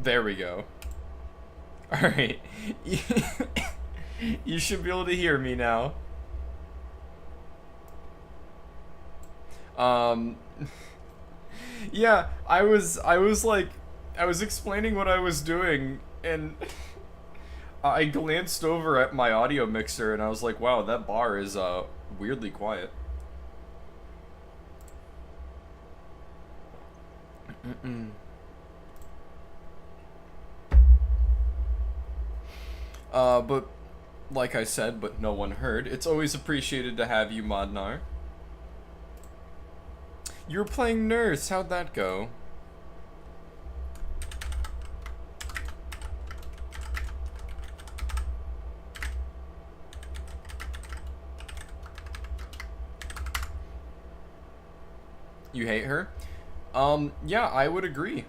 There we go. Alright. You should be able to hear me now. Yeah, I was explaining what I was doing, and I glanced over at my audio mixer, and I was like, wow, that bar is, weirdly quiet. But like I said, but no one heard, it's always appreciated to have you, Modnar. You were playing Nurse, how'd that go? You hate her? Yeah, I would agree.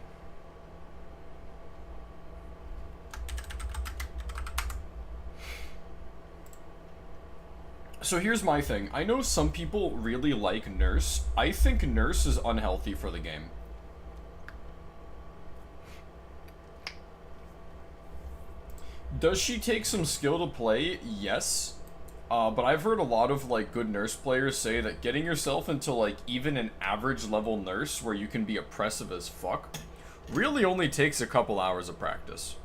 So here's my thing. I know some people really like Nurse. I think Nurse is unhealthy for the game. Does she take some skill to play? Yes. But I've heard a lot of, like, good Nurse players say that getting yourself into, like, even an average level Nurse where you can be oppressive as fuck really only takes a couple hours of practice.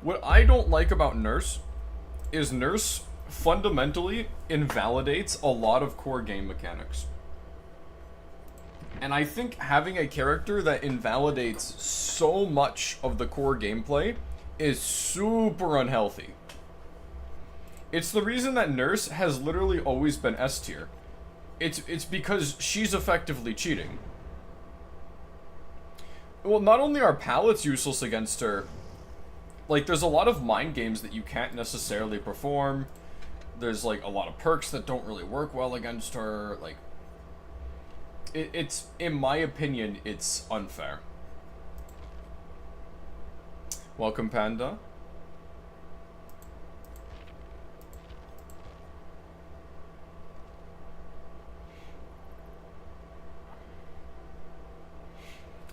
What I don't like about Nurse is Nurse fundamentally invalidates a lot of core game mechanics. And I think having a character that invalidates so much of the core gameplay is super unhealthy. It's the reason that Nurse has literally always been S tier. It's because she's effectively cheating. Well, not only are pallets useless against her, like, there's a lot of mind games that you can't necessarily perform. There's, like, a lot of perks that don't really work well against her, like... It's, in my opinion, it's unfair. Welcome, Panda.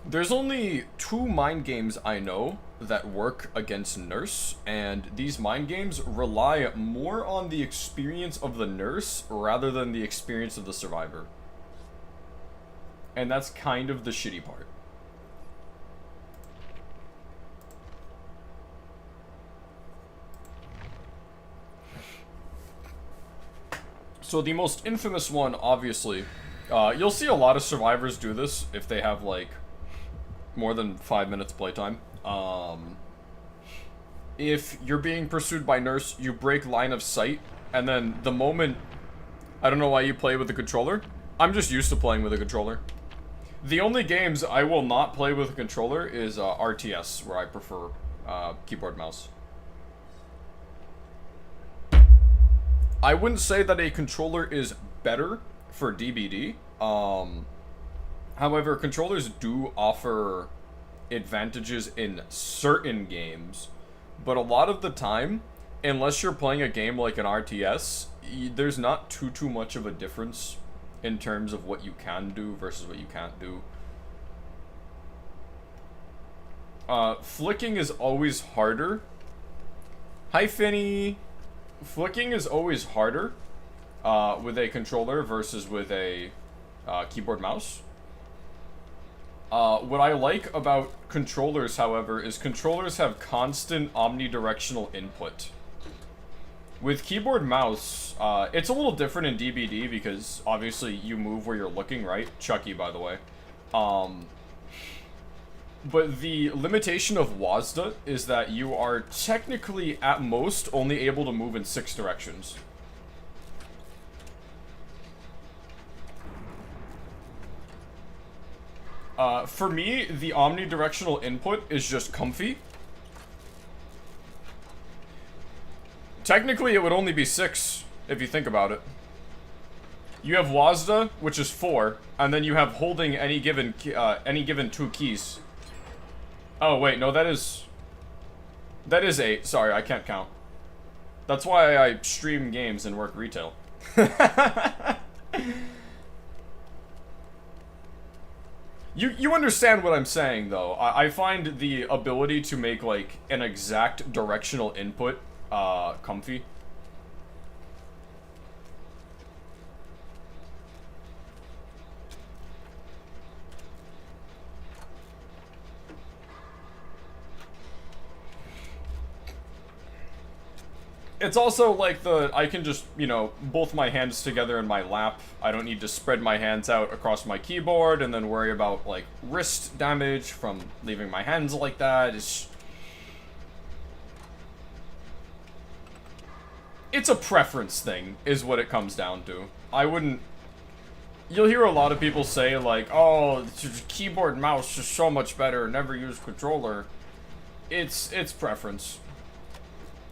There's only 2 mind games I know that work against Nurse, and these mind games rely more on the experience of the Nurse rather than the experience of the survivor. And that's kind of the shitty part. So the most infamous one, obviously, you'll see a lot of survivors do this if they have, like, more than 5 minutes playtime. If you're being pursued by Nurse, you break line of sight, and then the moment... I don't know why you play with the controller. I'm just used to playing with a controller. The only games I will not play with a controller is RTS, where I prefer keyboard mouse. I wouldn't say that a controller is better for DBD. However, controllers do offer advantages in certain games, but a lot of the time, unless you're playing a game like an RTS, there's not too much of a difference in terms of what you can do versus what you can't do. Flicking is always harder. Hi, Finny. Flicking is always harder with a controller versus with a keyboard mouse. What I like about controllers, however, is controllers have constant omnidirectional input. With keyboard mouse, it's a little different in DBD because obviously you move where you're looking, right? Chucky, by the way. But the limitation of WASD is that you are technically, at most, only able to move in 6 directions. For me, the omnidirectional input is just comfy. Technically, it would only be 6, if you think about it. You have WASD, which is 4, and then you have holding any given 2 keys. Oh, wait, no, that is 8. Sorry, I can't count. That's why I stream games and work retail. You understand what I'm saying, though. I find the ability to make, like, an exact directional input, comfy. It's also like I can just, you know, both my hands together in my lap. I don't need to spread my hands out across my keyboard and then worry about, like, wrist damage from leaving my hands like that. It's a preference thing, is what it comes down to. I wouldn't... You'll hear a lot of people say, like, oh, keyboard and mouse is so much better, never use controller. It's preference.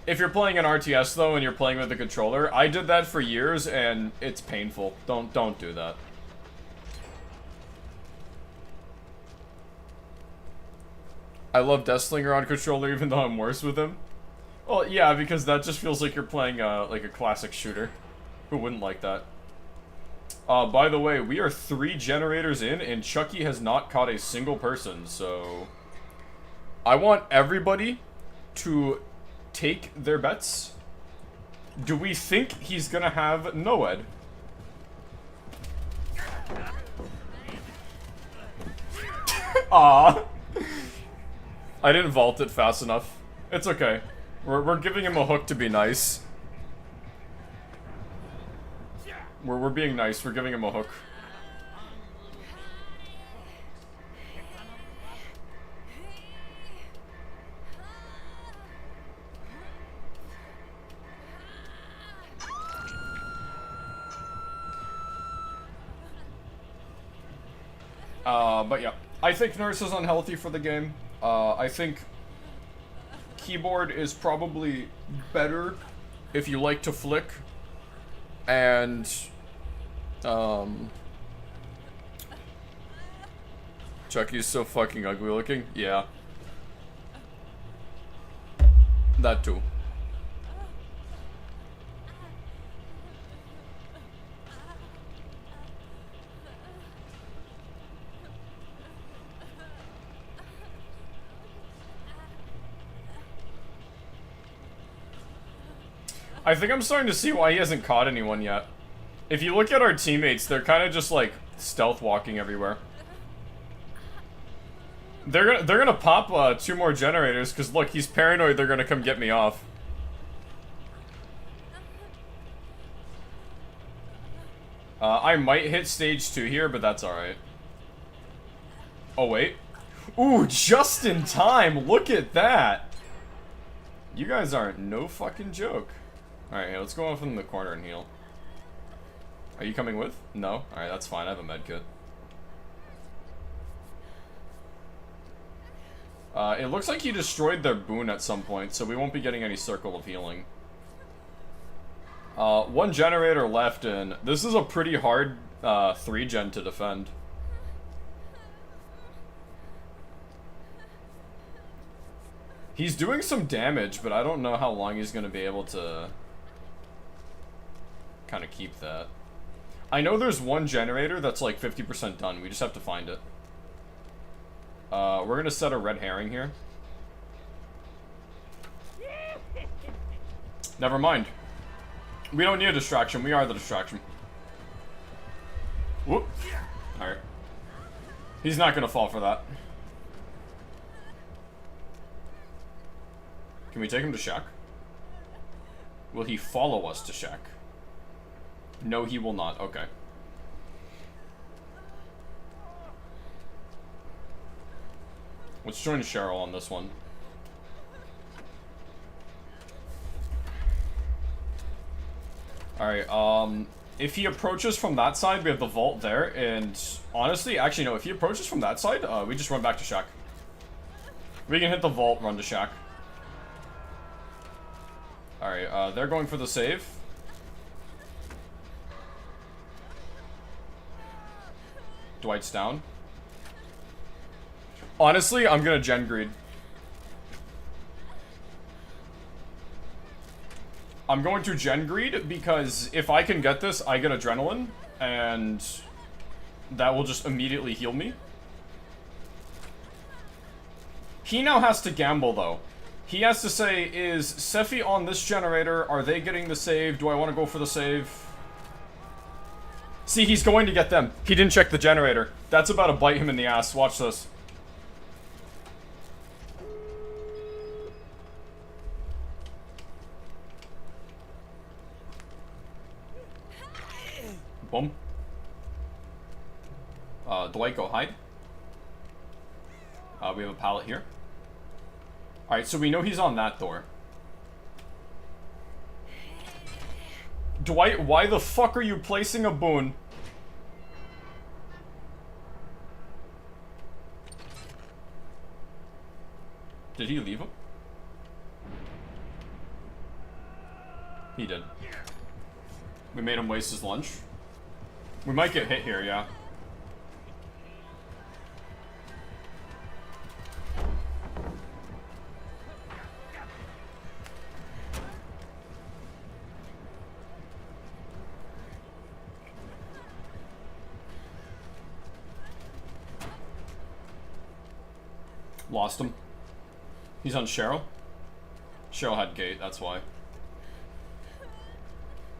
If you're playing an RTS, though, and you're playing with a controller, I did that for years, and it's painful. Don't do that. I love Deathslinger on controller, even though I'm worse with him. Well, yeah, because that just feels like you're playing, like a classic shooter. Who wouldn't like that? By the way, we are 3 generators in, and Chucky has not caught a single person, so... I want everybody to take their bets. Do we think he's gonna have Noed? Ah, I didn't vault it fast enough. It's okay. We're giving him a hook to be nice. We're being nice. We're giving him a hook. But yeah, I think Nurse is unhealthy for the game. I think keyboard is probably better if you like to flick, and Chucky's so fucking ugly looking. Yeah, that too. I think I'm starting to see why he hasn't caught anyone yet. If you look at our teammates, they're kind of just like stealth walking everywhere. They're gonna pop 2 more generators because look, he's paranoid they're gonna come get me off. I might hit stage 2 here, but that's alright. Oh wait. Ooh, just in time! Look at that! You guys aren't no fucking joke. Alright, hey, let's go off in the corner and heal. Are you coming with? No? Alright, that's fine. I have a med kit. It looks like he destroyed their boon at some point, so we won't be getting any circle of healing. 1 generator left, and this is a pretty hard 3-gen to defend. He's doing some damage, but I don't know how long he's going to be able to kind of keep that. I know there's 1 generator that's like 50% done. We just have to find it. We're going to set a red herring here. Never mind. We don't need a distraction. We are the distraction. Whoop. Alright. He's not going to fall for that. Can we take him to Shack? Will he follow us to Shack? No, he will not. Okay. Let's join Cheryl on this one. Alright, if he approaches from that side, we have the vault there, and honestly, actually no, if he approaches from that side, we just run back to Shack. We can hit the vault, run to Shack. Alright, they're going for the save. Dwight's down. Honestly, I'm gonna gen greed. I'm going to gen greed because if I can get this, I get adrenaline, and that will just immediately heal me. He now has to gamble, though. He has to say, is Sephi on this generator? Are they getting the save? Do I want to go for the save? See, he's going to get them. He didn't check the generator. That's about to bite him in the ass. Watch this. Boom. Dwight, go hide. We have a pallet here. Alright, so we know he's on that door. Dwight, why the fuck are you placing a boon? Did he leave him? He did. We made him waste his lunch. We might get hit here, yeah. Lost him. He's on Cheryl. Cheryl had gate, that's why.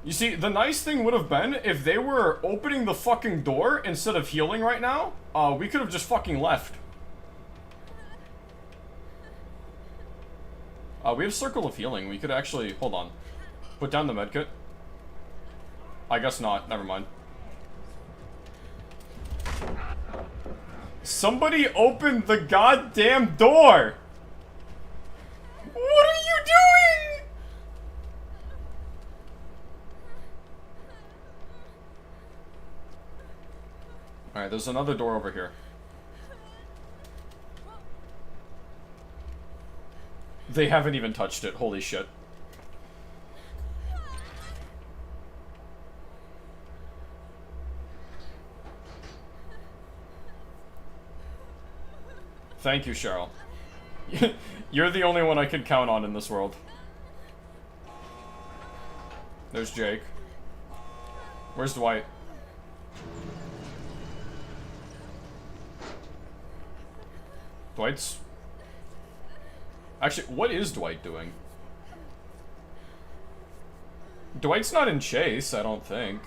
You see, the nice thing would have been if they were opening the fucking door instead of healing right now. We could have just fucking left. We have Circle of Healing. We could actually... Hold on. Put down the medkit. I guess not. Never mind. Somebody opened the goddamn door! What are you doing? Alright, there's another door over here. They haven't even touched it. Holy shit. Thank you, Cheryl. You're the only one I can count on in this world. There's Jake. Where's Dwight? Dwight's... Actually, what is Dwight doing? Dwight's not in chase, I don't think.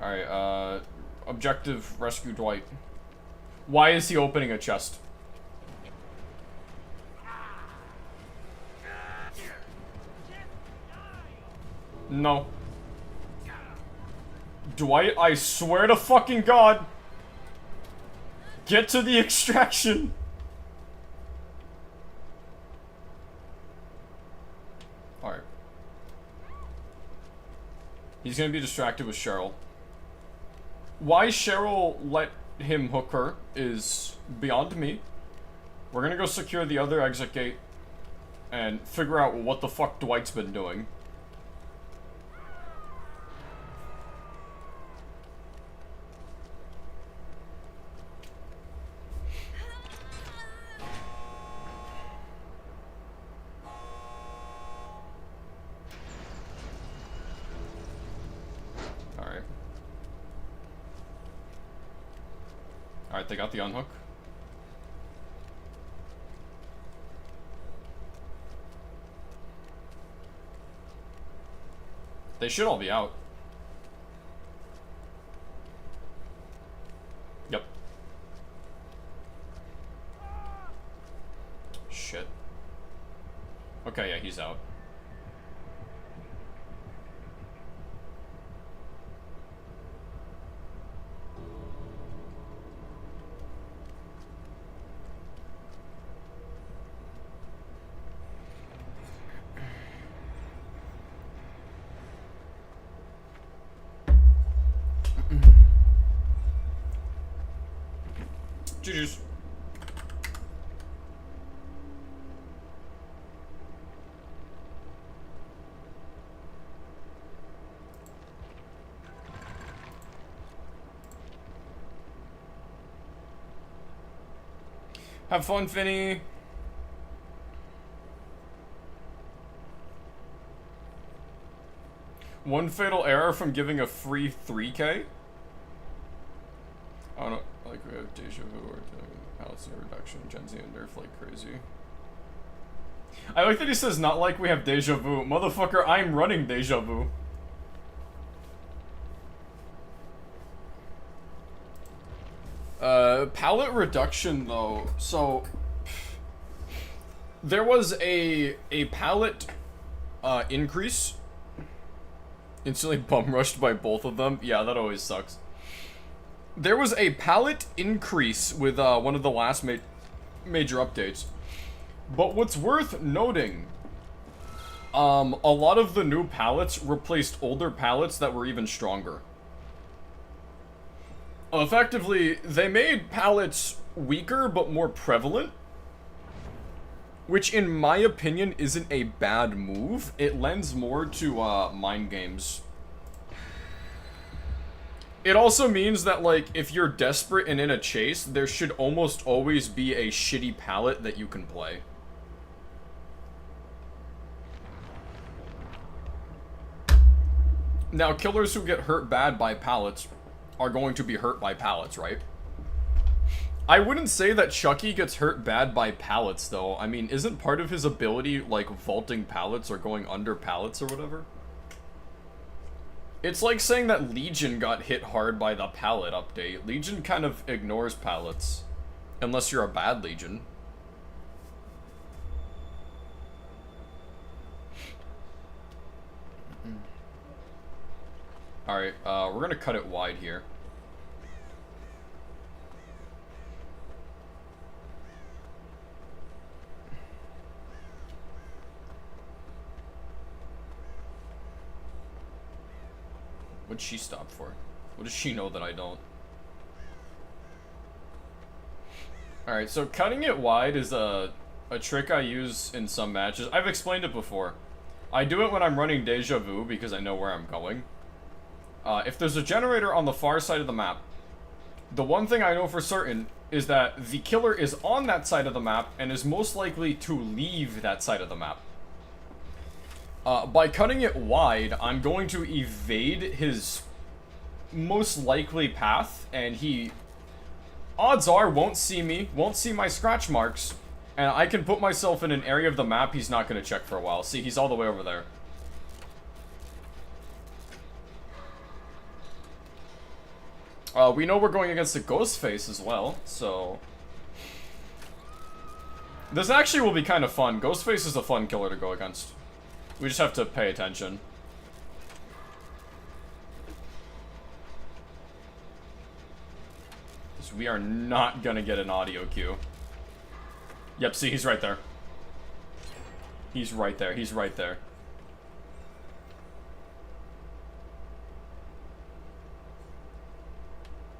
Alright, objective, rescue Dwight. Why is he opening a chest? No. Dwight, I swear to fucking God. Get to the extraction. Alright. He's gonna be distracted with Cheryl. Why Cheryl let him hook her is beyond me. We're gonna go secure the other exit gate and figure out what the fuck Dwight's been doing. Alright, they got the unhook. They should all be out. Yep. Shit. Okay, yeah, he's out. GG's. Have fun, Finny. One fatal error from giving a free 3K? I don't know, like... we have deja vu or palace reduction, Gen Z and nerf like crazy. I like that he says not like we have deja vu. Motherfucker, I'm running deja vu. Palette reduction though, so there was a palette increase. Instantly bum rushed by both of them. Yeah, that always sucks. There was a palette increase with one of the last major updates. But what's worth noting, a lot of the new palettes replaced older palettes that were even stronger. Effectively, they made palettes weaker but more prevalent, which in my opinion isn't a bad move. It lends more to mind games. It also means that, like, if you're desperate and in a chase, there should almost always be a shitty palette that you can play. Now, killers who get hurt bad by pallets are going to be hurt by pallets, right? I wouldn't say that Chucky gets hurt bad by pallets, though. I mean, isn't part of his ability, like, vaulting pallets or going under pallets or whatever? It's like saying that Legion got hit hard by the pallet update. Legion kind of ignores pallets. Unless you're a bad Legion. Alright, we're gonna cut it wide here. What'd she stop for? What does she know that I don't? Alright, so cutting it wide is a trick I use in some matches. I've explained it before. I do it when I'm running Deja Vu because I know where I'm going. If there's a generator on the far side of the map, the one thing I know for certain is that the killer is on that side of the map and is most likely to leave that side of the map. By cutting it wide, I'm going to evade his most likely path, and he, odds are, won't see me, won't see my scratch marks, and I can put myself in an area of the map he's not going to check for a while. See, he's all the way over there. We know we're going against a Ghostface as well, so... This actually will be kind of fun. Ghostface is a fun killer to go against. We just have to pay attention. Because we are not gonna get an audio cue. Yep, see, he's right there. He's right there, he's right there.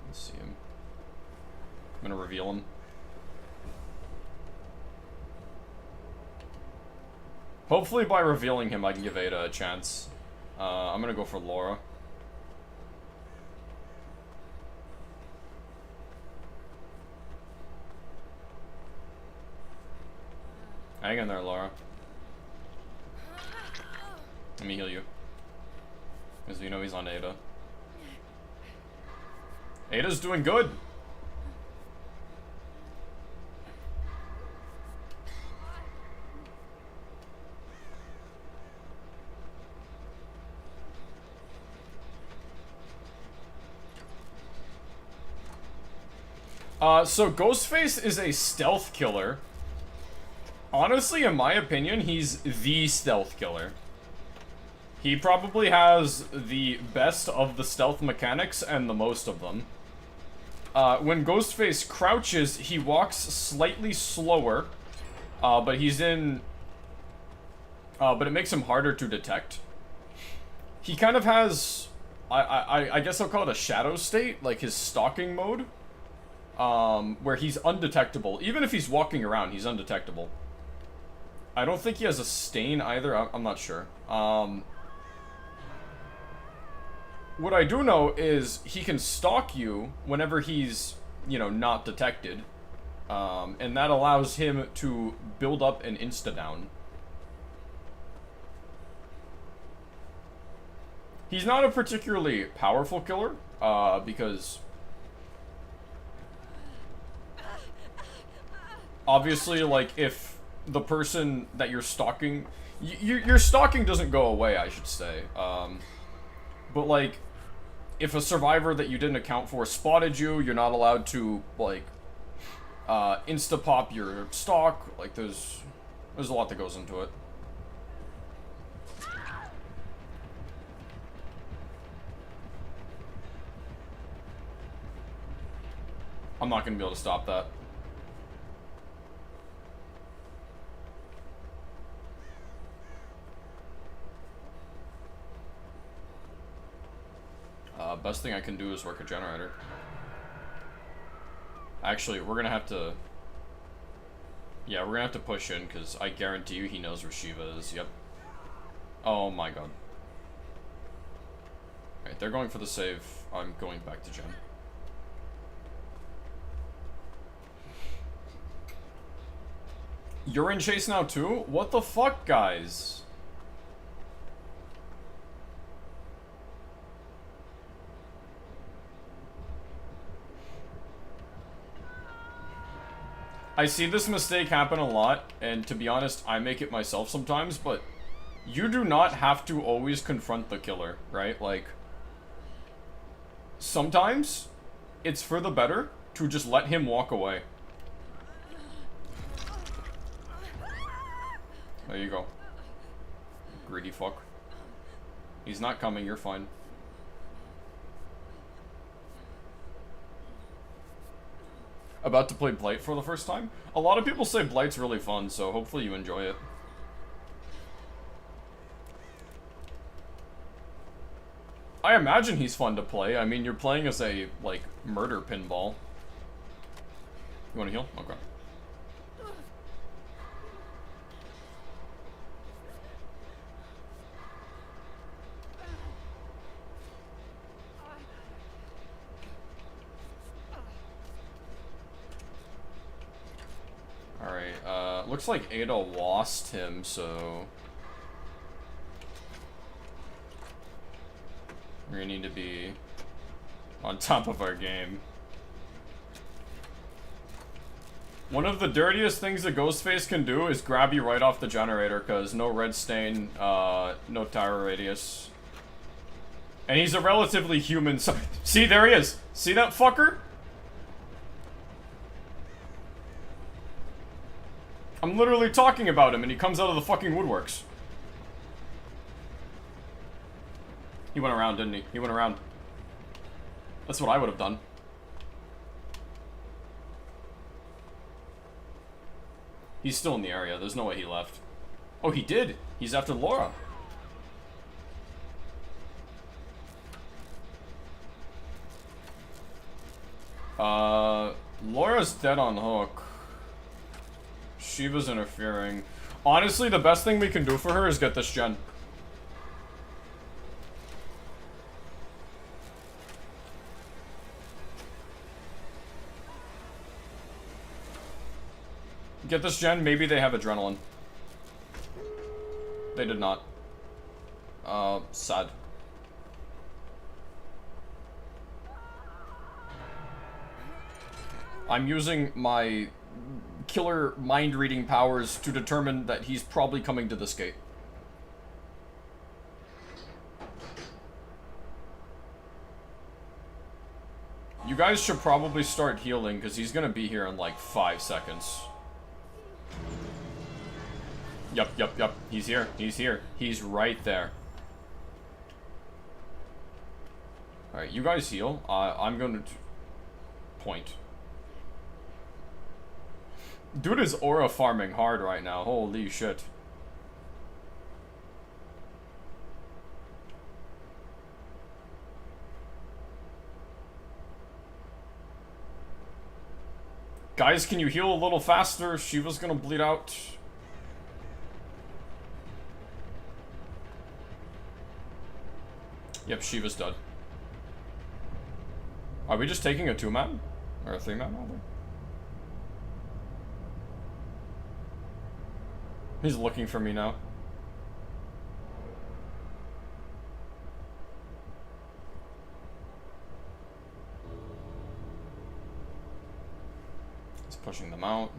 Let's see him. I'm gonna reveal him. Hopefully by revealing him I can give Ada a chance. I'm gonna go for Laura. Hang in there, Laura. Let me heal you. Because you know he's on Ada. Ada's doing good. So Ghostface is a stealth killer. Honestly, in my opinion, he's the stealth killer. He probably has the best of the stealth mechanics and the most of them. When Ghostface crouches, he walks slightly slower, but he's in... but it makes him harder to detect. He kind of has... I guess I'll call it a shadow state, like his stalking mode. Where he's undetectable. Even if he's walking around, he's undetectable. I don't think he has a stain either. I'm not sure. What I do know is he can stalk you whenever he's, you know, not detected. And that allows him to build up an insta-down. He's not a particularly powerful killer, because... obviously, like, if the person that you're stalking... your stalking doesn't go away, I should say. But, like, if a survivor that you didn't account for spotted you, you're not allowed to, like, insta-pop your stalk. Like, there's a lot that goes into it. I'm not gonna be able to stop that. Best thing I can do is work a generator. Actually, we're gonna have to... Yeah, we're gonna have to push in, because I guarantee you he knows where Shiva is. Yep. Oh my god. Alright, they're going for the save. I'm going back to gen. You're in chase now too? What the fuck, guys? I see this mistake happen a lot, and to be honest, I make it myself sometimes, but you do not have to always confront the killer, right? Like, sometimes it's for the better to just let him walk away. There you go. Greedy fuck. He's not coming, you're fine. About to play Blight for the first time? A lot of people say Blight's really fun, so hopefully you enjoy it. I imagine he's fun to play. I mean, you're playing as a, like, murder pinball. You wanna heal? Okay. Alright, looks like Ada lost him, so... we're gonna need to be on top of our game. One of the dirtiest things a Ghostface can do is grab you right off the generator, because no red stain, no tower radius. And he's a relatively human, so... See, there he is! See that fucker? I'm literally talking about him, and he comes out of the fucking woodworks. He went around, didn't he? He went around. That's what I would have done. He's still in the area. There's no way he left. Oh, he did! He's after Laura. Laura's dead on hook. Shiva's interfering. Honestly, the best thing we can do for her is get this gen. Get this gen, maybe they have adrenaline. They did not. Sad. I'm using my killer mind-reading powers to determine that he's probably coming to this gate. You guys should probably start healing, because he's gonna be here in like 5 seconds. Yup. He's here. He's here. He's right there. Alright, you guys heal. I'm gonna... point. Dude is aura farming hard right now. Holy shit. Guys, can you heal a little faster? Shiva's gonna bleed out. Yep, Shiva's dead. Are we just taking a 2-man? Or a 3-man, rather? He's looking for me now. He's pushing them out.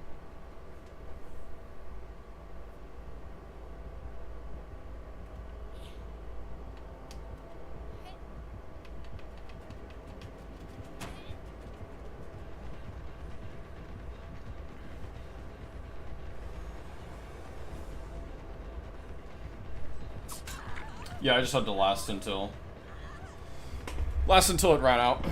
Yeah, I just had to last until it ran out.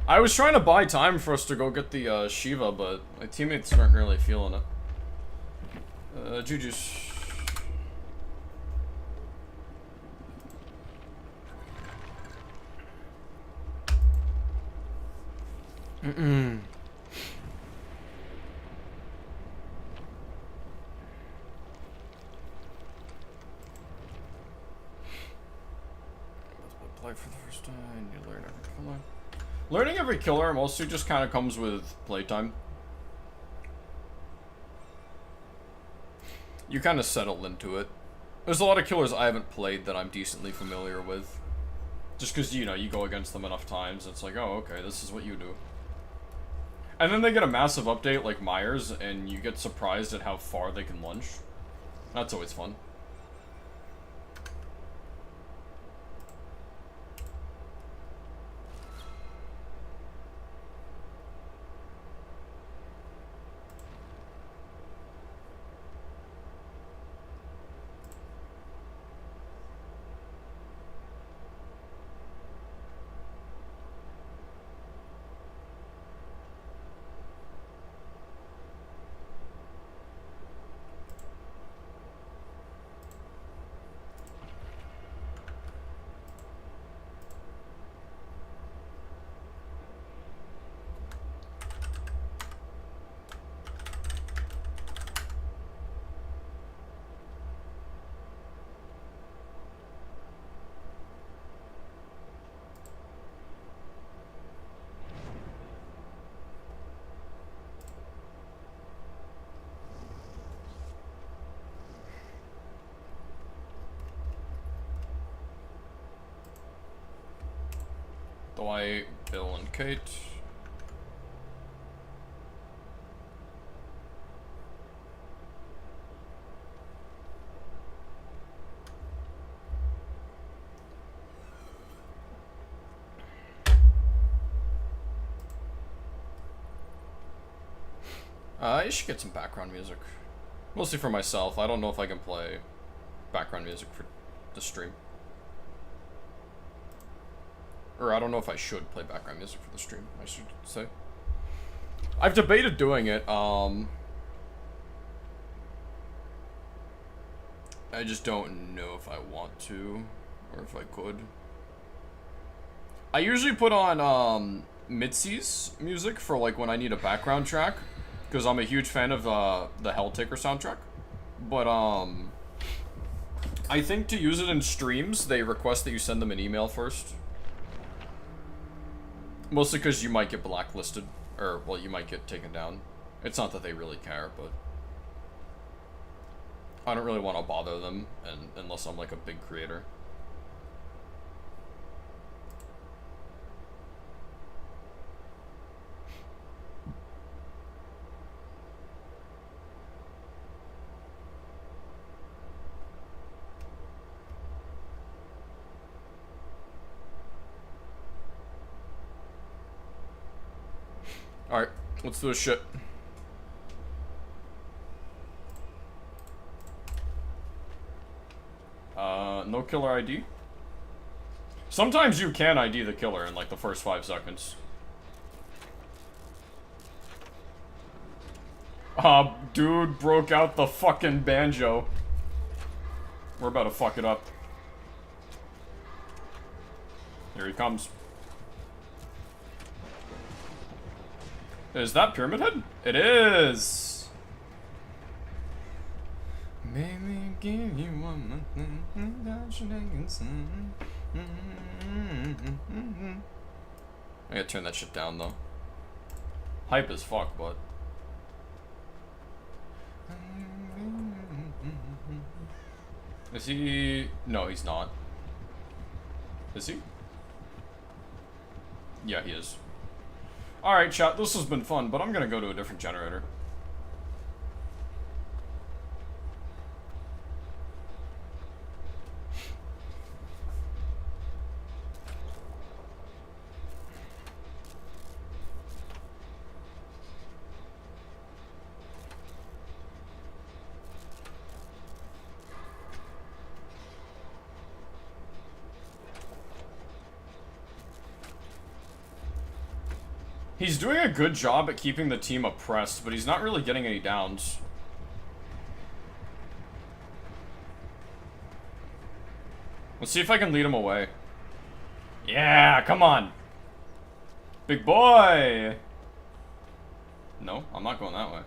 I was trying to buy time for us to go get the Shiva, but my teammates weren't really feeling it. Juju's. Mm-mm. Play for the first time, you learn every killer. Learning every killer mostly just kind of comes with playtime. You kind of settle into it. There's a lot of killers I haven't played that I'm decently familiar with. Just because, you know, you go against them enough times, it's like, oh, okay, this is what you do. And then they get a massive update like Myers, and you get surprised at how far they can lunge. That's always fun. Dwight, Bill, and Kate. I should get some background music. Mostly for myself. I don't know if I can play background music for the stream. Or I don't know if I should play background music for the stream, I should say. I've debated doing it, I just don't know if I want to, or if I could. I usually put on, Mitzi's music for, like, when I need a background track, because I'm a huge fan of, the Helltaker soundtrack. But, I think to use it in streams, they request that you send them an email first. Mostly because you might get blacklisted, or, well, you might get taken down. It's not that they really care, but I don't really want to bother them, unless I'm, like, a big creator. Alright, let's do this shit. No killer ID? Sometimes you can ID the killer in, like, the first 5 seconds. Dude broke out the fucking banjo. We're about to fuck it up. Here he comes. Is that Pyramid Head? It is! Maybe give you one more thing. I gotta turn that shit down though. Hype as fuck, but. Is he? No, he's not. Is he? Yeah, he is. Alright, chat, this has been fun, but I'm gonna go to a different generator. He's doing a good job at keeping the team oppressed, but he's not really getting any downs. Let's see if I can lead him away. Yeah, come on. Big boy. No, I'm not going that way.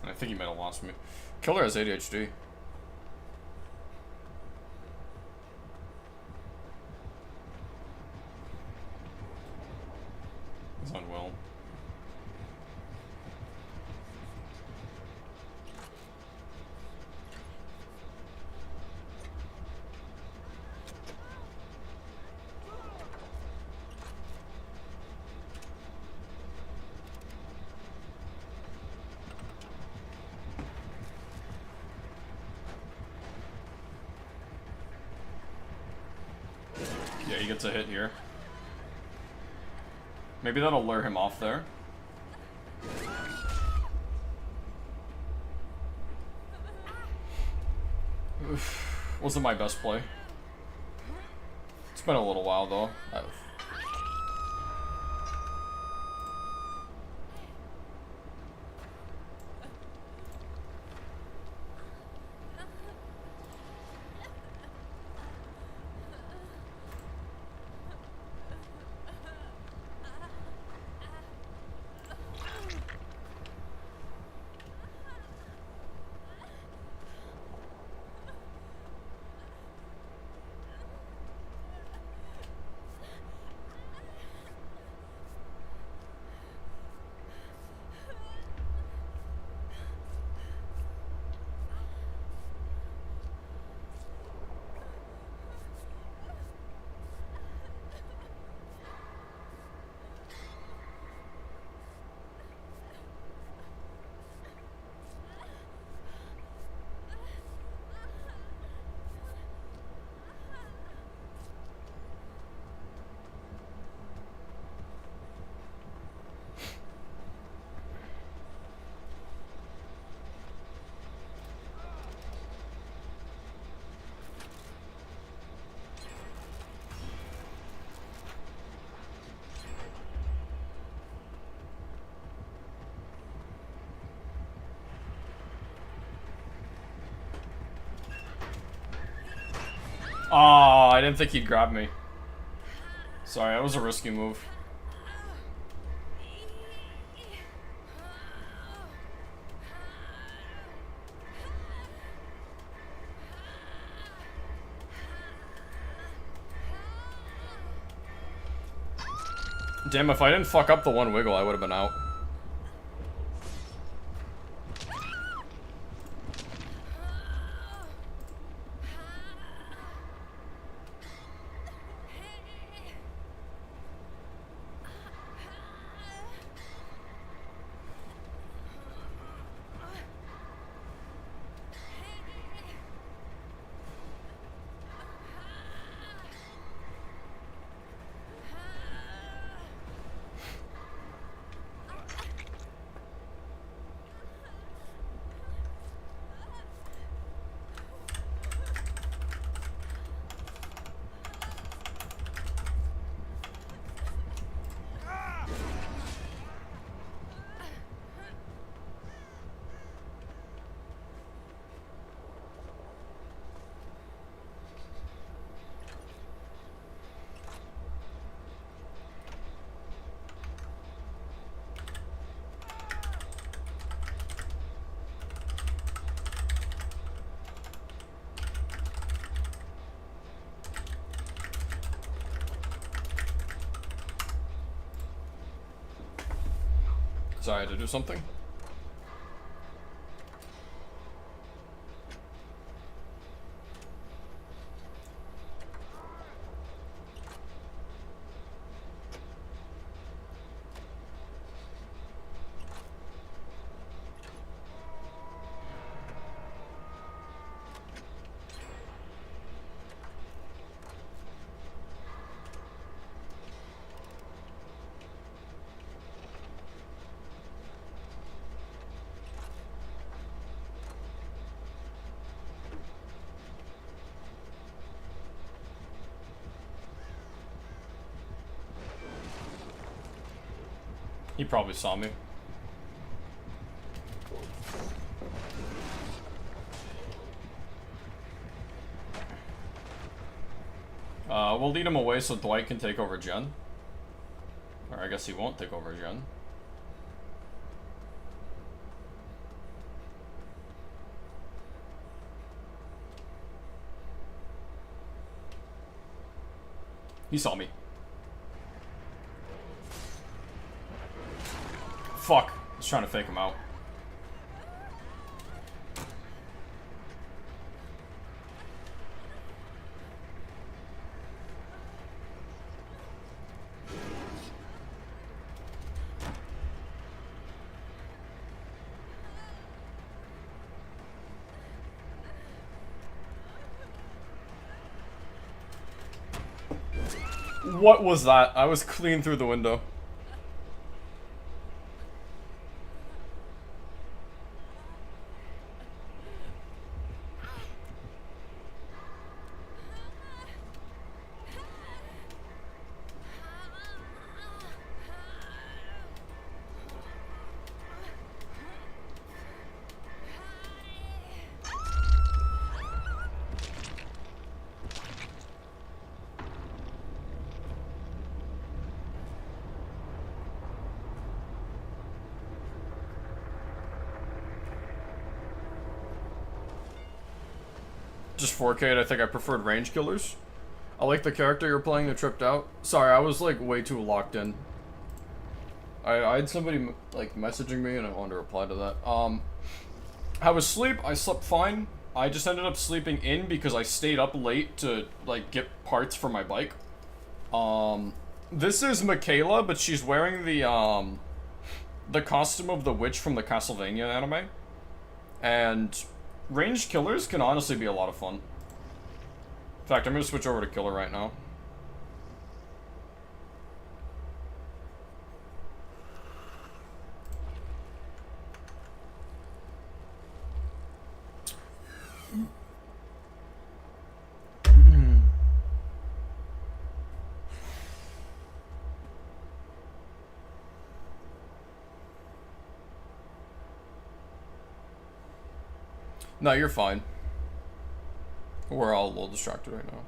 I think he might have lost me. Killer has ADHD. He's unwell. Yeah, he gets a hit here. Maybe that'll lure him off there. Oof. Wasn't my best play. It's been a little while though. Oh, I didn't think he'd grab me. Sorry, that was a risky move. Damn, if I didn't fuck up the one wiggle, I would have been out. Sorry, I had to do something. He probably saw me. We'll lead him away so Dwight can take over Jen. Or I guess he won't take over Jen. He saw me. Fuck. I was trying to fake him out. What was that? I was clean through the window. Just 4K'd, I think I preferred range killers. I like the character you're playing that tripped out. Sorry, I was like way too locked in. I had somebody like messaging me and I wanted to reply to that. I was asleep, I slept fine. I just ended up sleeping in because I stayed up late to like get parts for my bike. This is Michaela, but she's wearing the costume of the witch from the Castlevania anime. And ranged killers can honestly be a lot of fun. In fact, I'm gonna switch over to killer right now. No, you're fine. We're all a little distracted right now.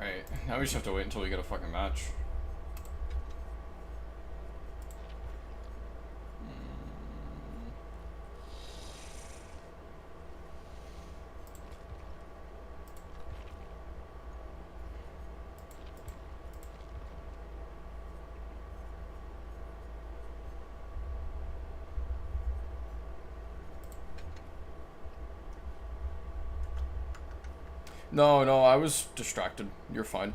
Alright, now we just have to wait until we get a fucking match. No, no, I was distracted. You're fine.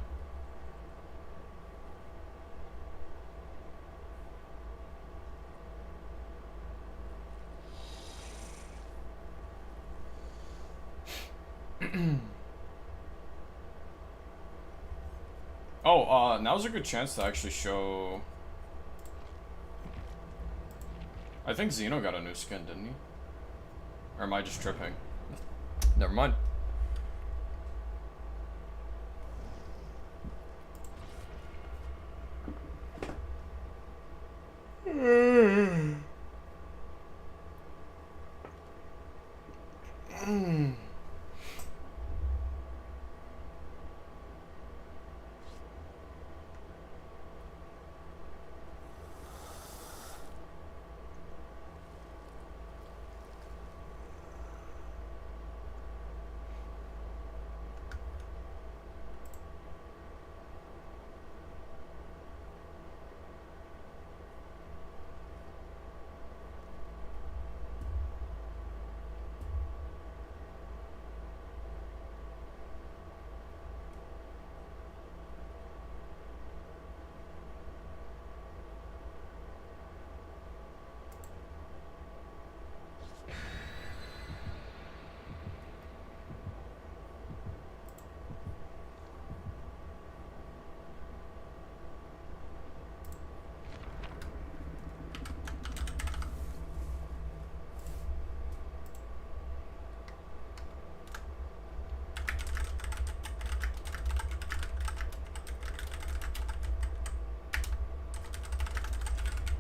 Oh, now's a good chance to actually show... I think Xeno got a new skin, didn't he? Or am I just tripping? Never mind.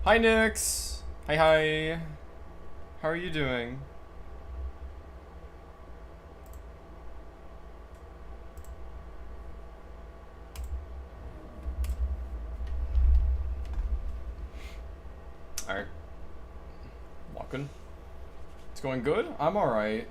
Hi, Nyx. Hi. How are you doing? Alright. Walking. It's going good? I'm alright.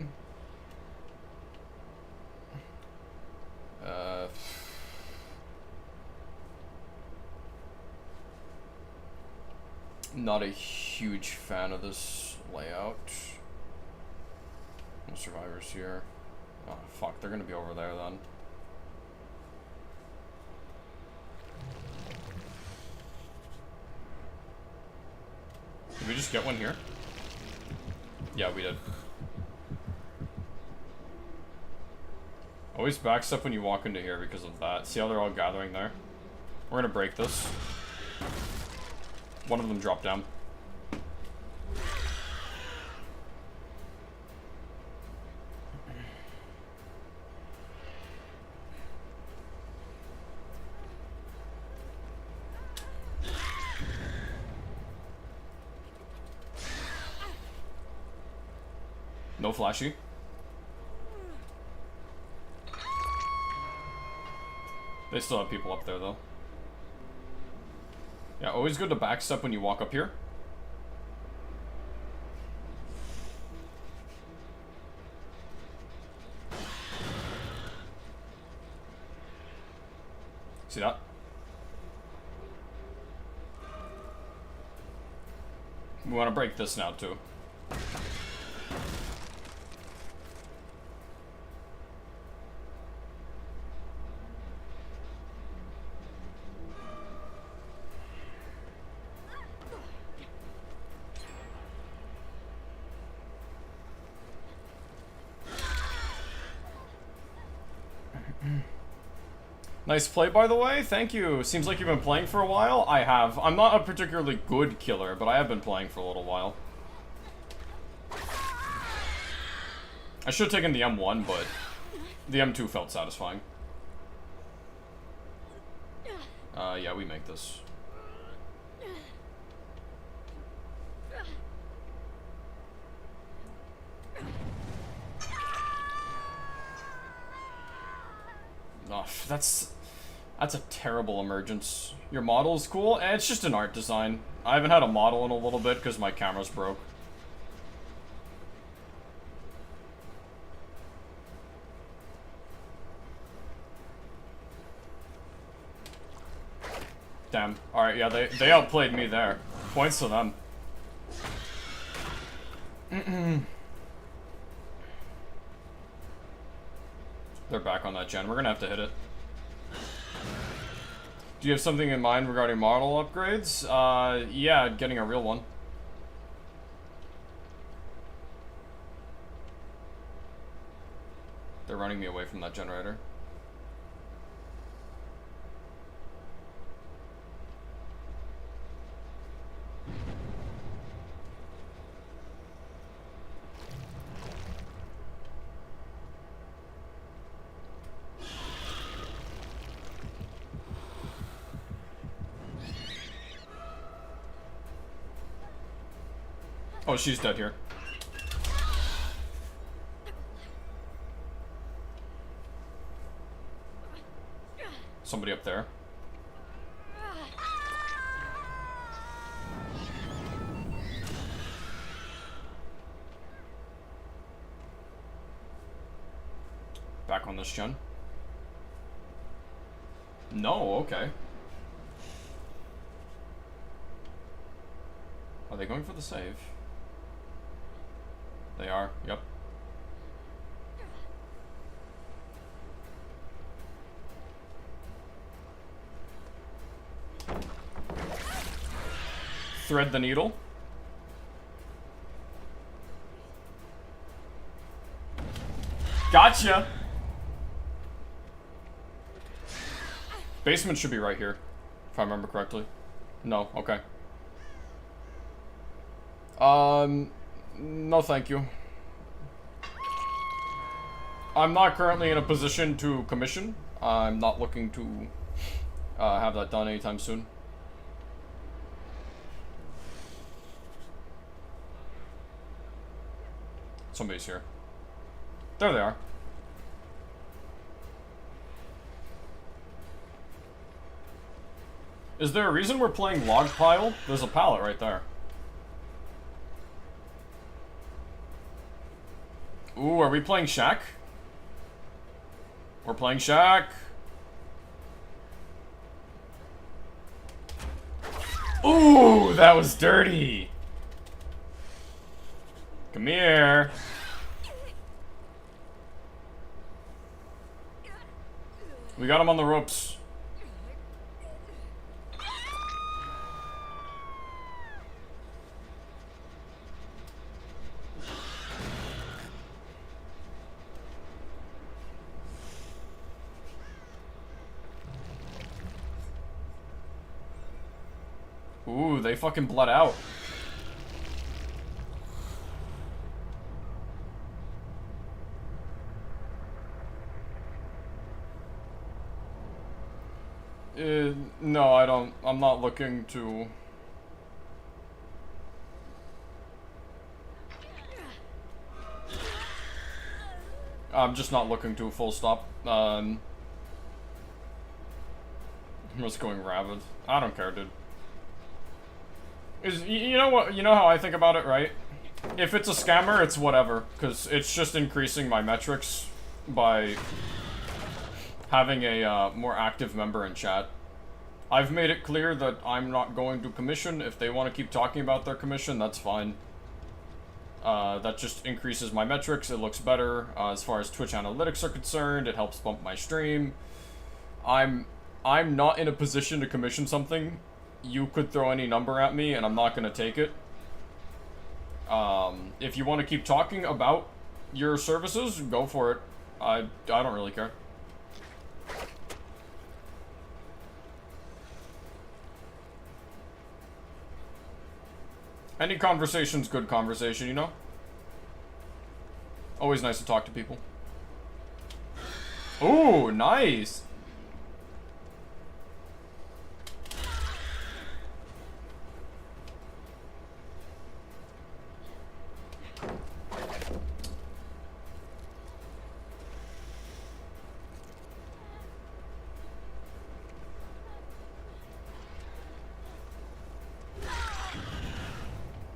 Not a huge fan of this layout. No survivors here. Oh, fuck. They're gonna be over there then. Did we just get one here? Yeah, we did. Always backstep when you walk into here because of that. See how they're all gathering there? We're gonna break this. One of them dropped down. No flashy. They still have people up there though. Yeah, always good to backstep when you walk up here. See that? We want to break this now too. Nice play, by the way. Thank you. Seems like you've been playing for a while. I have. I'm not a particularly good killer, but I have been playing for a little while. I should have taken the M1, but the M2 felt satisfying. Yeah, we make this. Oh, that's a terrible emergence. Your model is cool, and it's just an art design. I haven't had a model in a little bit because my camera's broke. Damn. Alright, yeah, they outplayed me there. Points to them. They're back on that gen. We're gonna have to hit it. Do you have something in mind regarding model upgrades? Yeah, getting a real one. They're running me away from that generator. Oh, she's dead here. Somebody up there. Back on this gen. No, okay. Are they going for the save? They are, yep. Thread the needle. Gotcha! Basement should be right here, if I remember correctly. No, okay. No thank you. I'm not currently in a position to commission. I'm not looking to have that done anytime soon. Somebody's here. There they are. Is there a reason we're playing Log Pile? There's a pallet right there. Ooh, are we playing Shack? We're playing Shack. Ooh, that was dirty. Come here. We got him on the ropes. Ooh, they fucking bled out. No, I don't. I'm not looking to... I'm just not looking to, full stop. I'm just going rabid. I don't care, dude. You know what? You know how I think about it, right? If it's a scammer, it's whatever, because it's just increasing my metrics by having a more active member in chat. I've made it clear that I'm not going to commission. If they want to keep talking about their commission, that's fine. That just increases my metrics. It looks better as far as Twitch analytics are concerned. It helps bump my stream. I'm not in a position to commission something. You could throw any number at me, and I'm not going to take it. If you want to keep talking about your services, go for it. I don't really care. Any conversation's good conversation, you know? Always nice to talk to people. Ooh, nice!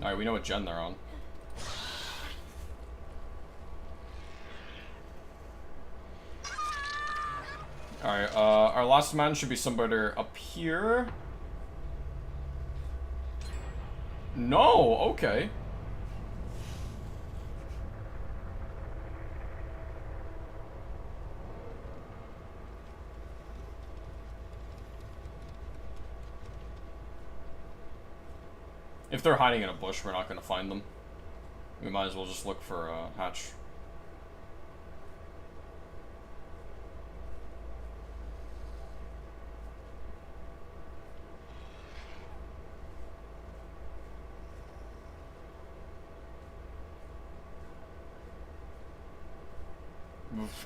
Alright, we know what gen they're on. Alright, our last man should be somewhere up here. No, okay. If they're hiding in a bush, we're not going to find them. We might as well just look for a hatch.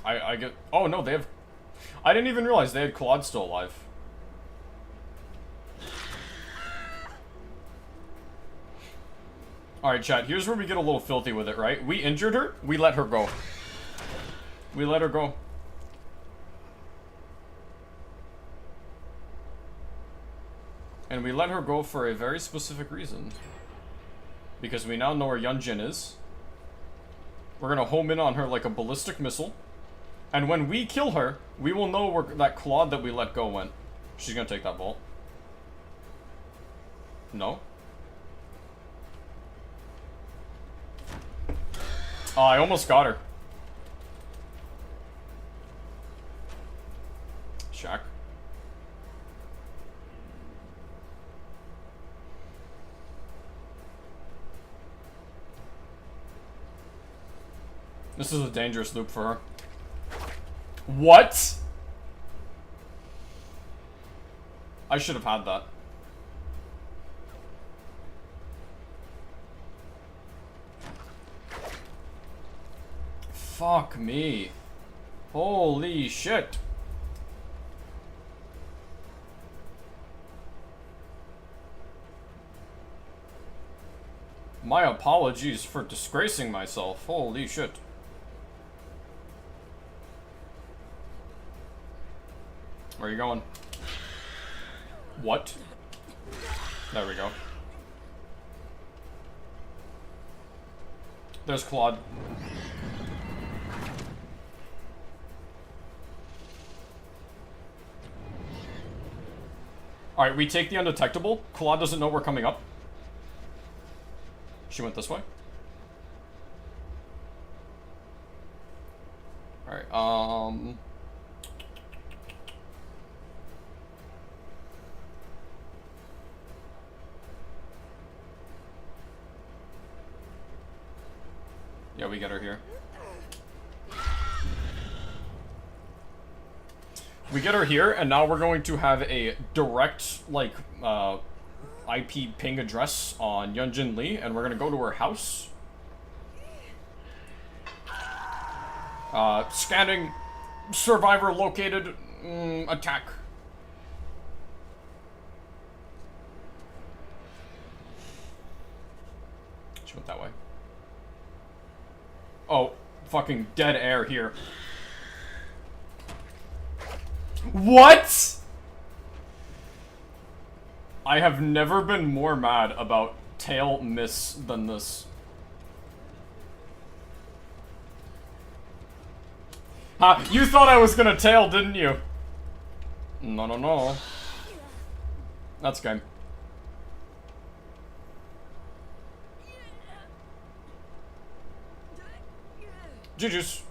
I get... Oh, no, they have... I didn't even realize they had Claude still alive. Alright, chat, here's where we get a little filthy with it, right? We injured her, we let her go. We let her go. And we let her go for a very specific reason. Because we now know where Yunjin is. We're gonna home in on her like a ballistic missile. And when we kill her, we will know where that Claude that we let go went. She's gonna take that vault. No? Oh, I almost got her. Shack. This is a dangerous loop for her. What? I should have had that. Fuck me. Holy shit. My apologies for disgracing myself. Holy shit. Where are you going? What? There we go. There's Claude. Alright, we take the undetectable. Claude doesn't know we're coming up. She went this way. Alright, yeah, we get her here. We get her here, and now we're going to have a direct, like, IP ping address on Yunjin Lee, and we're gonna go to her house. Scanning. Survivor located. Attack. She went that way. Oh, fucking dead air here. What?! I have never been more mad about tail miss than this. Ha! You thought I was gonna tail, didn't you? No, no, no. That's game. GG's.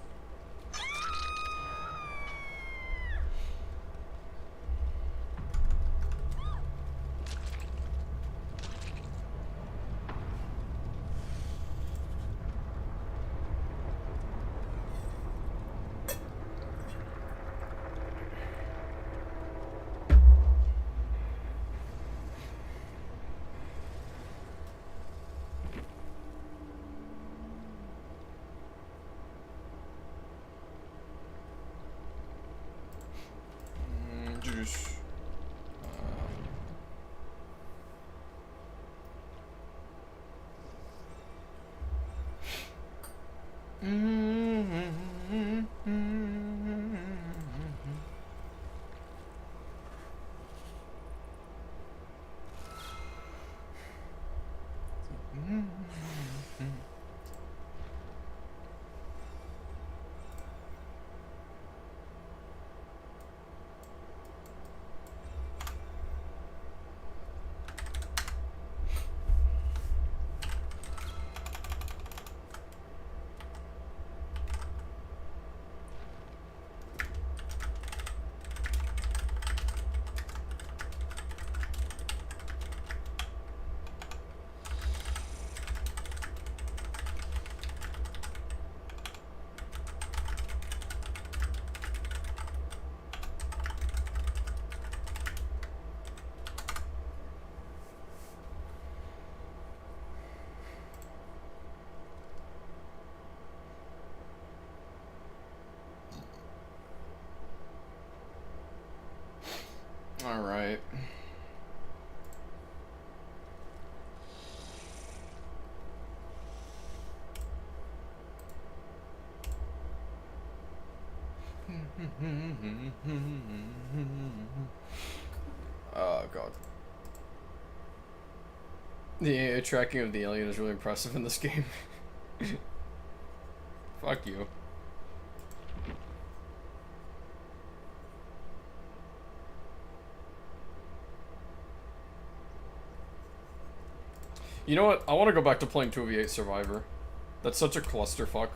All right. Oh god. The tracking of the alien is really impressive in this game. Fuck you. You know what? I want to go back to playing 2v8 Survivor. That's such a clusterfuck.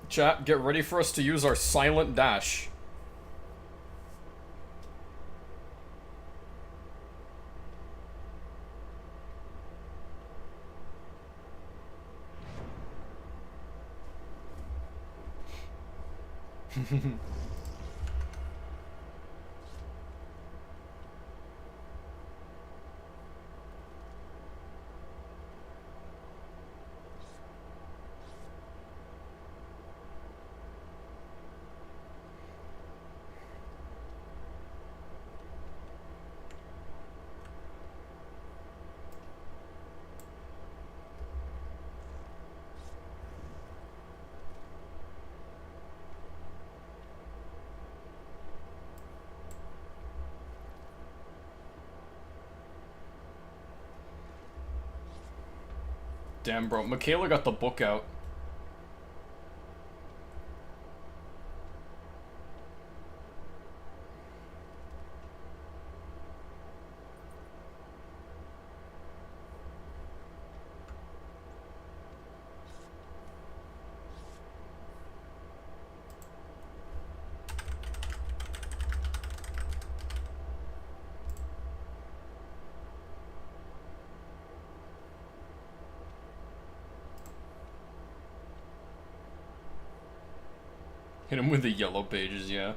Chat, get ready for us to use our silent dash. Damn, bro. Michaela got the book out. Hit him with the yellow pages, yeah.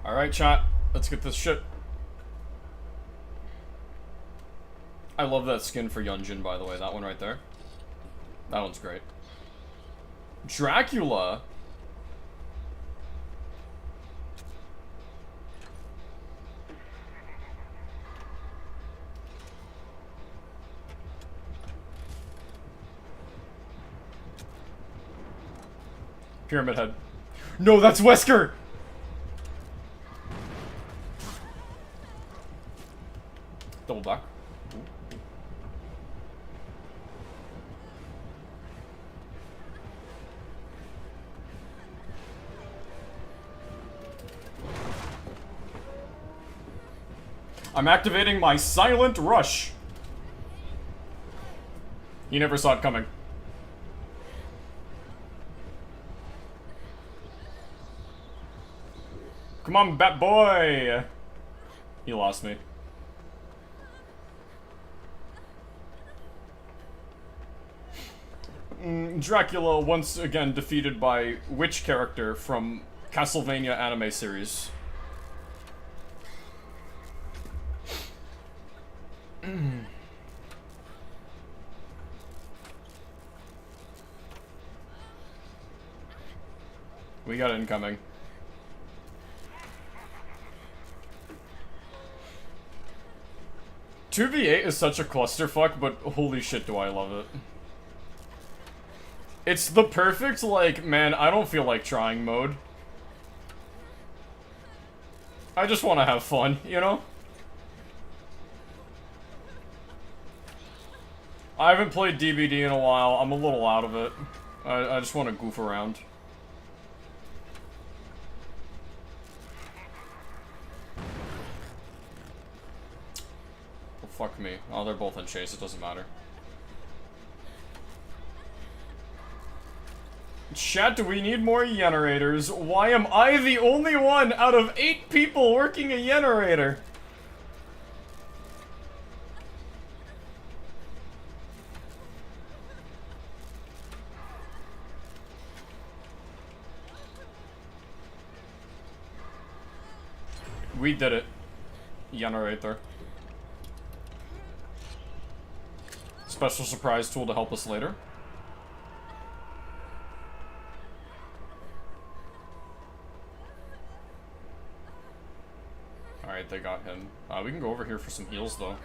Alright, chat. Let's get this shit. I love that skin for Yunjin, by the way. That one right there. That one's great. Dracula? Pyramid Head. No, that's Wesker! Double back. I'm activating my silent rush. You never saw it coming. Come on, bat boy! He lost me. Dracula once again defeated by which character from Castlevania anime series? We got incoming. 2v8 is such a clusterfuck, but holy shit do I love it. It's the perfect, like, man, I don't feel like trying mode. I just want to have fun, you know? I haven't played DBD in a while. I'm a little out of it. I just want to goof around. Well, fuck me. Oh, they're both in chase. It doesn't matter. Chat, do we need more generators? Why am I the only one out of 8 people working a generator? We did it. Generator. Special surprise tool to help us later. Alright, they got him. We can go over here for some heals, though.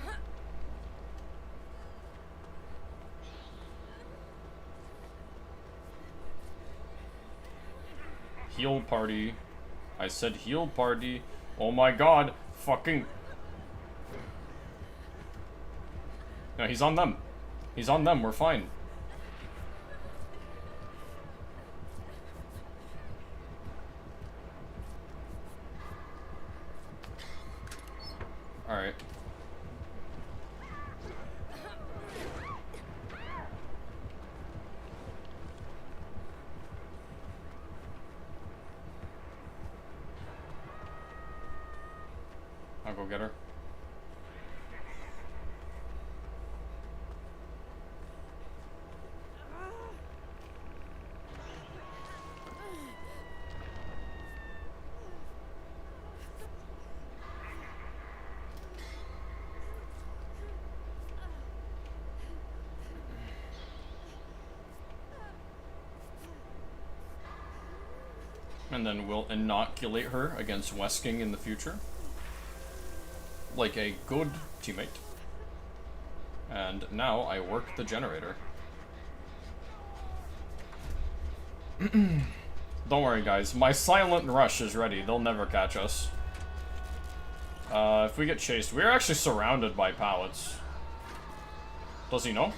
Heal party. I said heal party. Oh my god. Fucking... No, he's on them. He's on them. We're fine. Alright. I'll go get her. And then we'll inoculate her against Wesking in the future. Like a good teammate. And now I work the generator. Don't worry, guys. My silent rush is ready. They'll never catch us. If we get chased, we're actually surrounded by pallets. Does he know?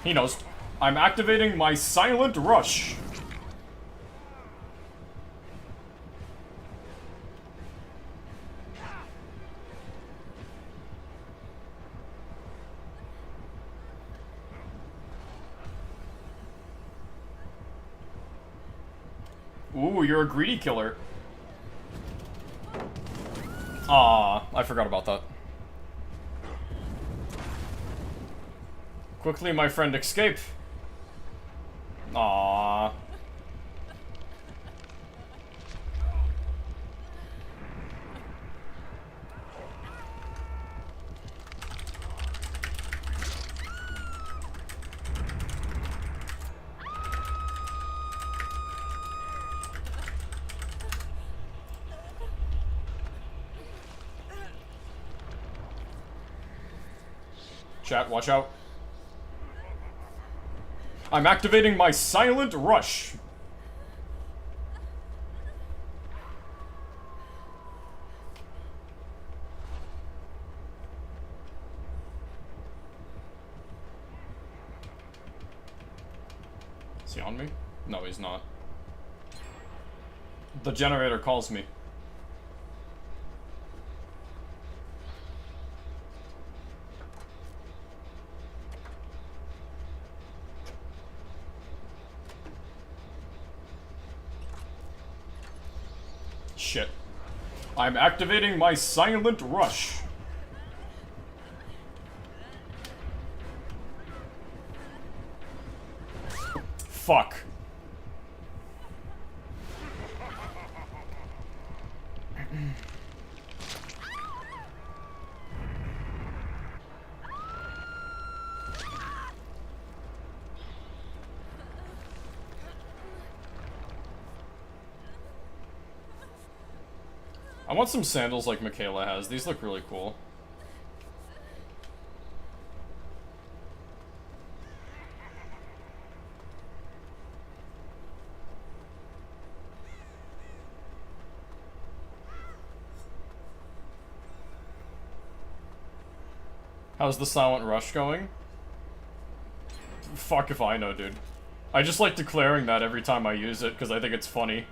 He knows. I'm activating my silent rush. Ooh, you're a greedy killer. Ah, I forgot about that. Quickly, my friend, escape. Ah. Chat, watch out. I'm activating my silent rush. Is he on me? No, he's not. The generator calls me. Shit. I'm activating my silent rush. Fuck. I want some sandals like Michaela has. These look really cool. How's the silent rush going? Fuck if I know, dude. I just like declaring that every time I use it because I think it's funny.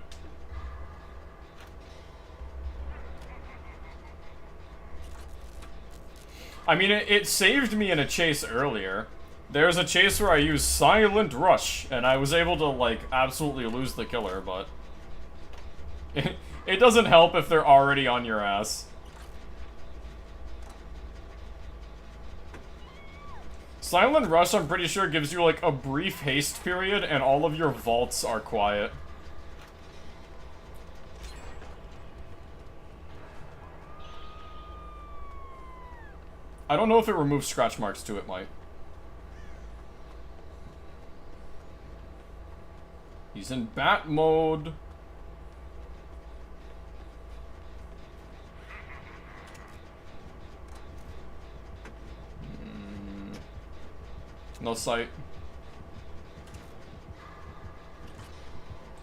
I mean, it saved me in a chase earlier. There's a chase where I used Silent Rush, and I was able to, like, absolutely lose the killer, but... It doesn't help if they're already on your ass. Silent Rush, I'm pretty sure, gives you, like, a brief haste period, and all of your vaults are quiet. I don't know if it removes scratch marks too, it might. He's in bat mode. No sight.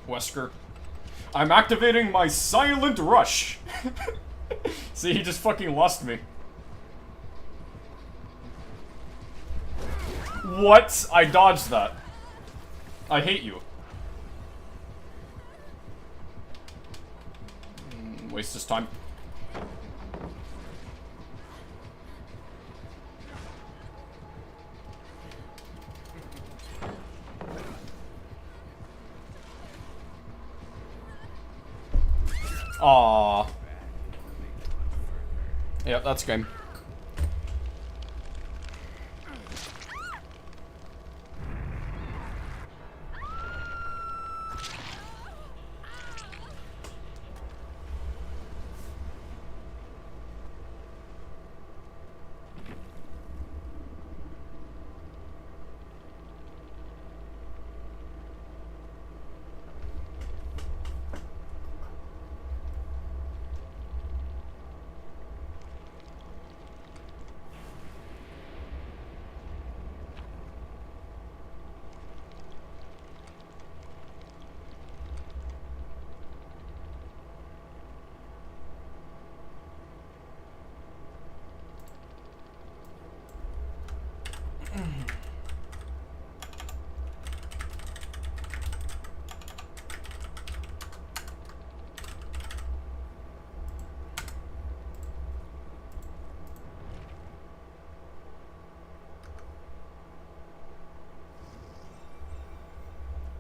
Wesker. I'm activating my silent rush. See, he just fucking lost me. What? I dodged that. I hate you. Waste his time. Aww. Yeah, that's game.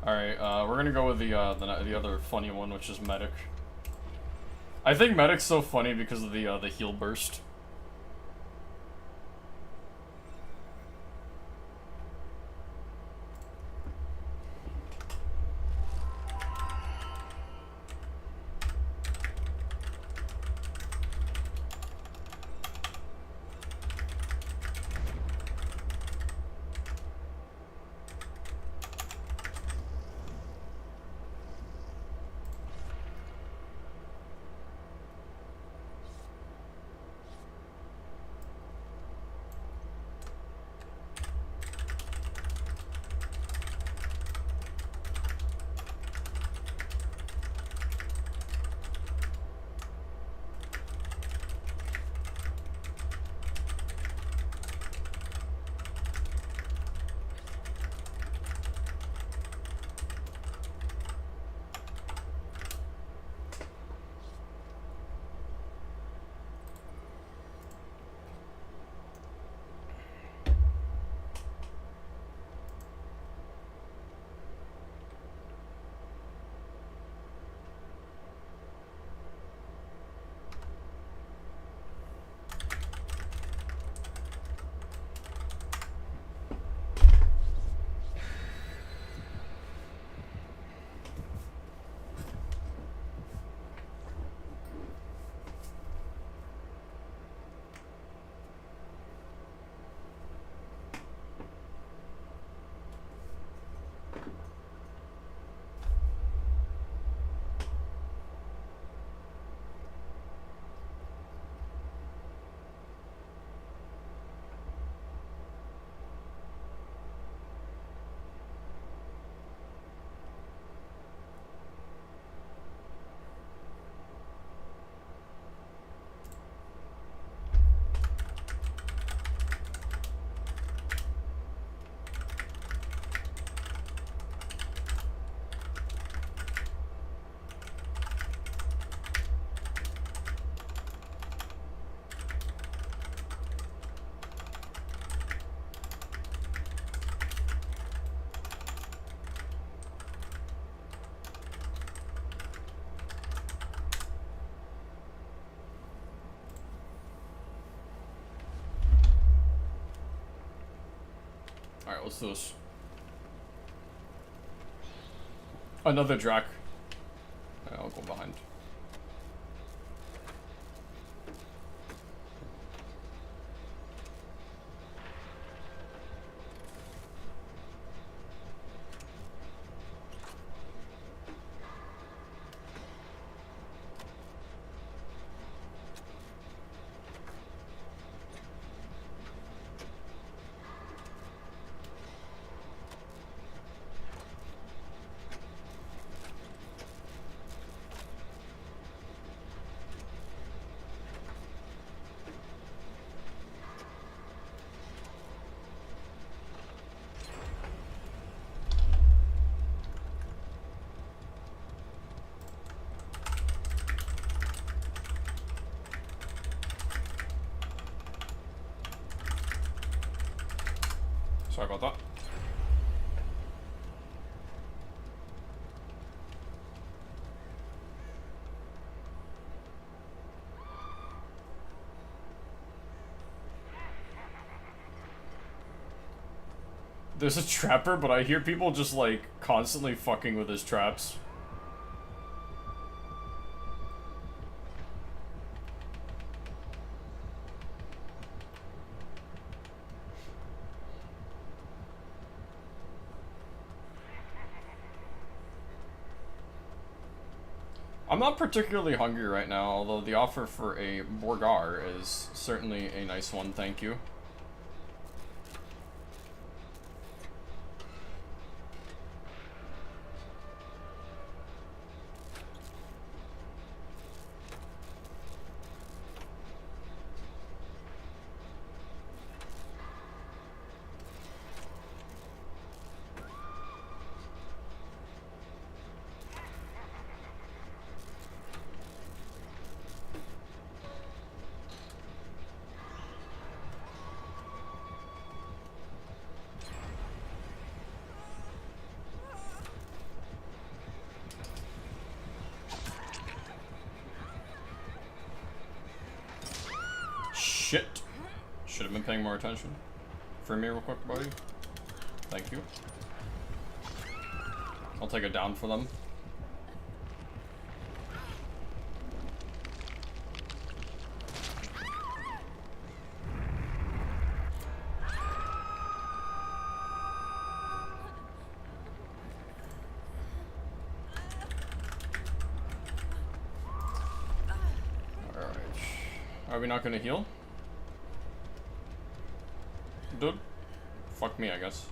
Alright, we're gonna go with the other funny one, which is Medic. I think Medic's so funny because of the heal burst. Alright, what's this? Another Drac. I'll go behind. Sorry about that. There's a trapper, but I hear people just, like, constantly fucking with his traps. I'm not particularly hungry right now, although the offer for a Borgar is certainly a nice one, thank you. Shit. Should have been paying more attention. Free me real quick, buddy. Thank you. I'll take it down for them. Alright. Are we not gonna heal? Dude, fuck me, I guess.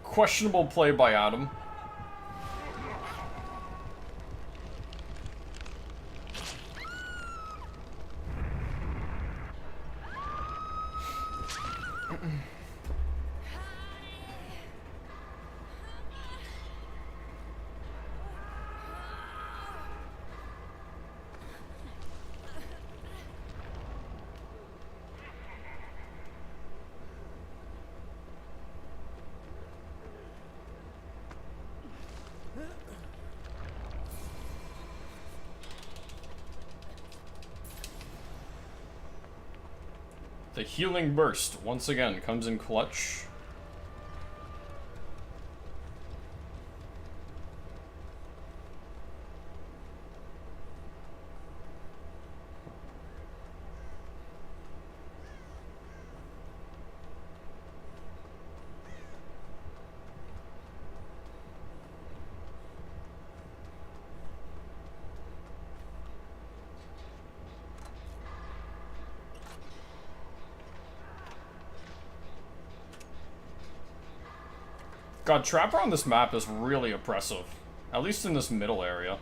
Questionable play by Adam. The healing burst, once again, comes in clutch. God, Trapper on this map is really oppressive. At least in this middle area.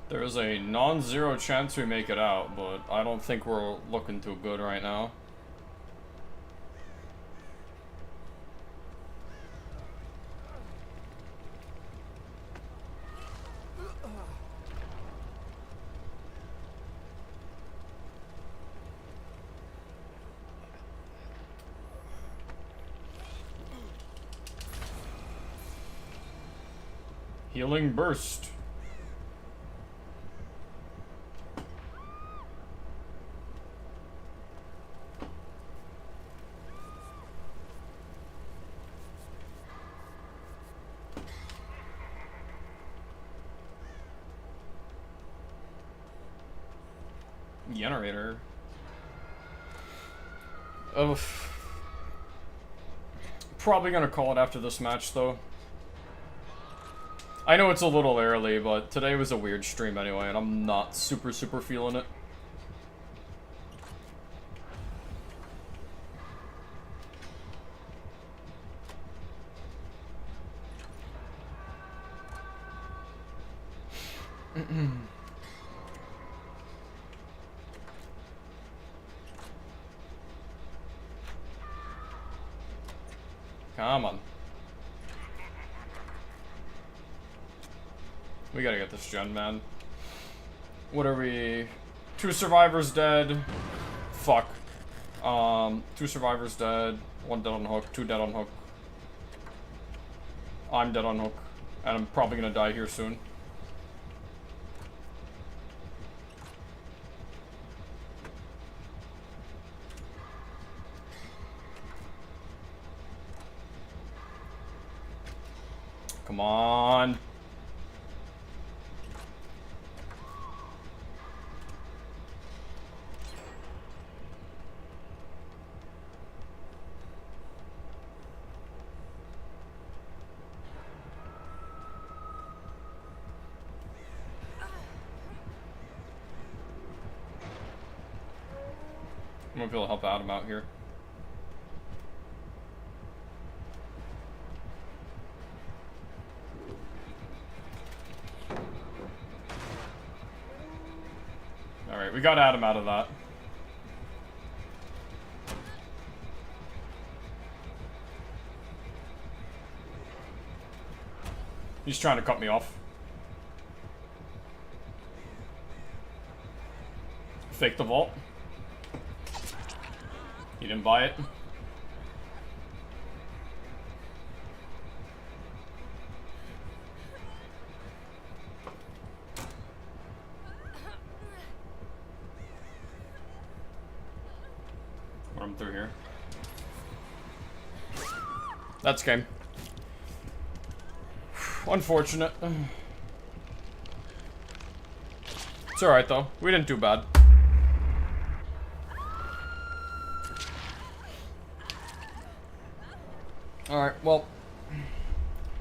There's a non-zero chance we make it out, but I don't think we're looking too good right now. Healing burst. Generator. Oh. Probably gonna call it after this match, though. I know it's a little early, but today was a weird stream anyway, and I'm not super feeling it. Come on. We gotta get this gen, man. What are we? 2 survivors dead. Fuck. 2 survivors dead. 1 dead on hook. 2 dead on hook. I'm dead on hook. And I'm probably gonna die here soon. Come on. I'm gonna be able to help Adam out here. Alright, we got Adam out of that. He's trying to cut me off. Fake the vault. He didn't buy it. I'm through here. That's game. Unfortunate. It's alright though. We didn't do bad. Alright, well,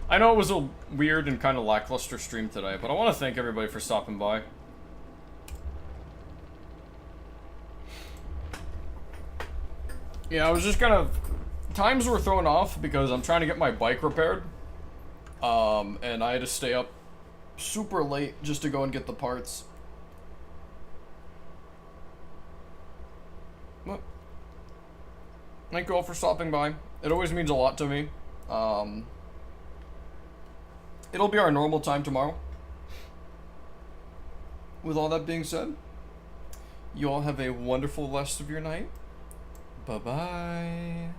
I know it was a weird and kind of lackluster stream today, but I want to thank everybody for stopping by. Yeah, I was just kind of... Times were thrown off because I'm trying to get my bike repaired. And I had to stay up super late just to go and get the parts. Well, thank you all for stopping by. It always means a lot to me. It'll be our normal time tomorrow. With all that being said, you all have a wonderful rest of your night. Bye-bye.